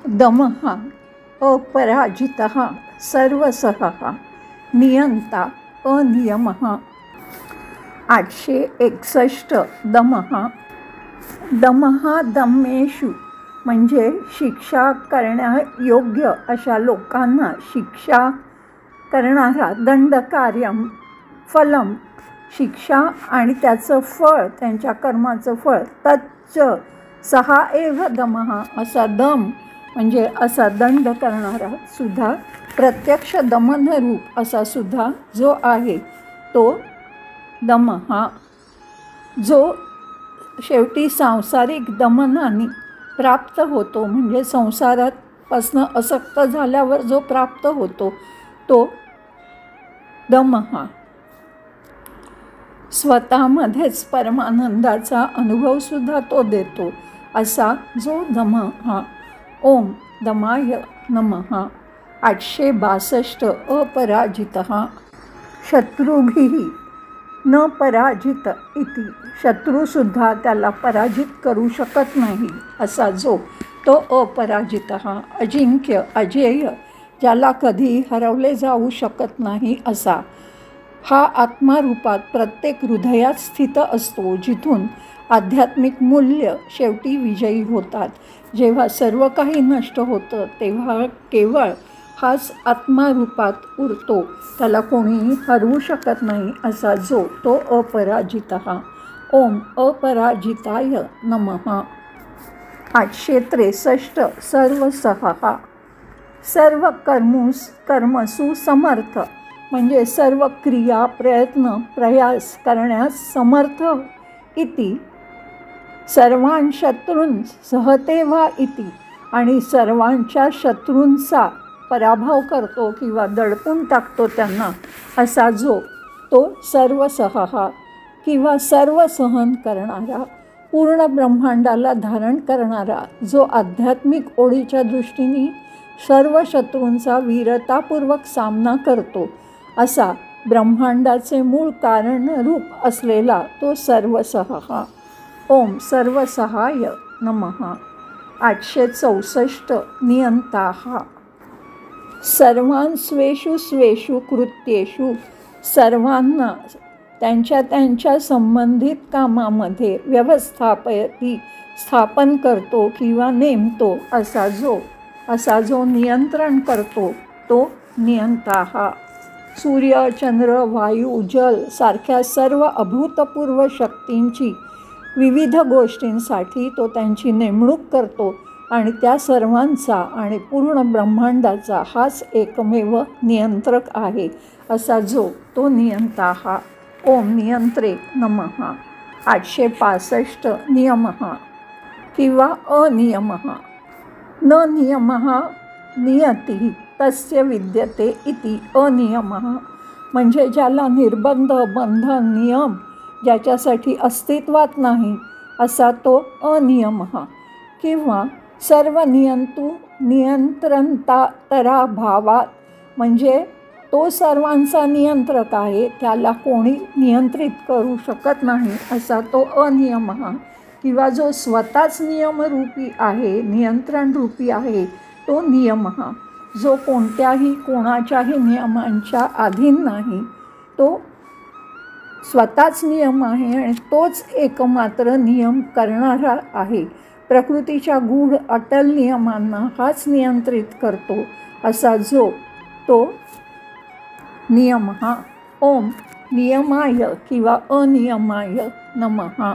दमः अपराजितः सर्वसः नियंता अनियमः। 861 दमः। दमः दम्मेषु म्हणजे शिक्षा करण्यायोग्य अशा लोकांना शिक्षा करणारा दंडकार्यम फलम शिक्षा आणि त्याचं फळ त्यांच्या कर्माचं फळ तच्च सहा एव दमः असा दम म्हणजे असा दंड करणारा सुद्धा प्रत्यक्ष दमनरूप असा सुद्धा जो आहे तो दमः जो शेवटी सांसारिक दमनाने प्राप्त होतो म्हणजे संसारापासून असक्त झाल्यावर जो प्राप्त होतो तो दमः। स्वतःमध्येच परमानंदाचा अनुभवसुद्धा तो देतो असा जो दमः। ओम दमाय नमः। 862 अपराजितः। शत्रुभिः न पराजित इति शत्रूसुद्धा त्याला पराजित करू शकत नाही असा जो तो अपराजितः। अजिंक्य अजेय ज्याला कधी हरवले जाऊ शकत नाही असा हा आत्मारूपात प्रत्येक हृदयात स्थित असतो जिथून आध्यात्मिक मूल्य शेवटी विजयी होतात। जेव्हा सर्व काही नष्ट होतं तेव्हा केवळ हाच आत्मारूपात उरतो त्याला कोणीही हरवू शकत नाही असा जो तो अपराजितः। ओम अपराजिताय नमः। 863 सर्वसः। सर्व कर्मसु समर्थ म्हणजे सर्व क्रिया प्रयत्न प्रयास करण्यास समर्थ इति सर्वान् शत्रून् सहते वा इति आणि सर्वांच्या शत्रूंचा पराभव करतो किंवा दडपून टाकतो त्यांना असा जो तो सर्वसह किंवा सर्व सहन करणारा पूर्ण ब्रह्मांडाला धारण करणारा जो आध्यात्मिक ओळीच्या दृष्टीने सर्व शत्रूंचा वीरतापूर्वक सामना करतो असा ब्रह्मांडाचे मूळ कारण रूप असलेला तो सर्वसह। ओम सर्वसहाय नमः। 864 नियंताः। सर्वांस्वेषु स्वेषु कृत्येषु सर्वांना त्यांच्या त्यांच्या संबंधित कामामध्ये व्यवस्थापयती स्थापन करतो किंवा नेमतो असा जो नियंत्रण करतो तो नियंता। सूर्य चंद्र वायू जल सारख्या सर्व अभूतपूर्व शक्तींची विविध गोष्टींसाठी तो त्यांची नेमणूक करतो आणि त्या सर्वांचा आणि पूर्ण ब्रह्मांडाचा हाच एकमेव नियंत्रक आहे असा जो तो नियंता। ओम नियंत्रे नमः। 865 नियमः किंवा अनियमः। न नियमः नियती तस्य विद्यते इति अनियमः म्हणजे ज्याला निर्बंध बंधन नियम ज्याच्यासाठी अस्तित्वात नाही असा तो अनियमः किंवा सर्व नियंतू नियंत्रणता तराभावात म्हणजे तो सर्वांचा नियंत्रक आहे त्याला कोणी नियंत्रित करू शकत नाही असा तो अनियमः किंवा जो स्वतःच नियमरूपी आहे नियंत्रणरूपी आहे तो नियमः जो कोणाच्याही नियमांच्या अधीन नाही तो स्वतःच नियम आहे आणि तोच एकमात्र नियम करणारा आहे। प्रकृतीच्या गूढ अटल नियमांना हाच नियंत्रित करतो असा जो तो नियमः। ओम नियमाय किंवा अनियमाय नमः।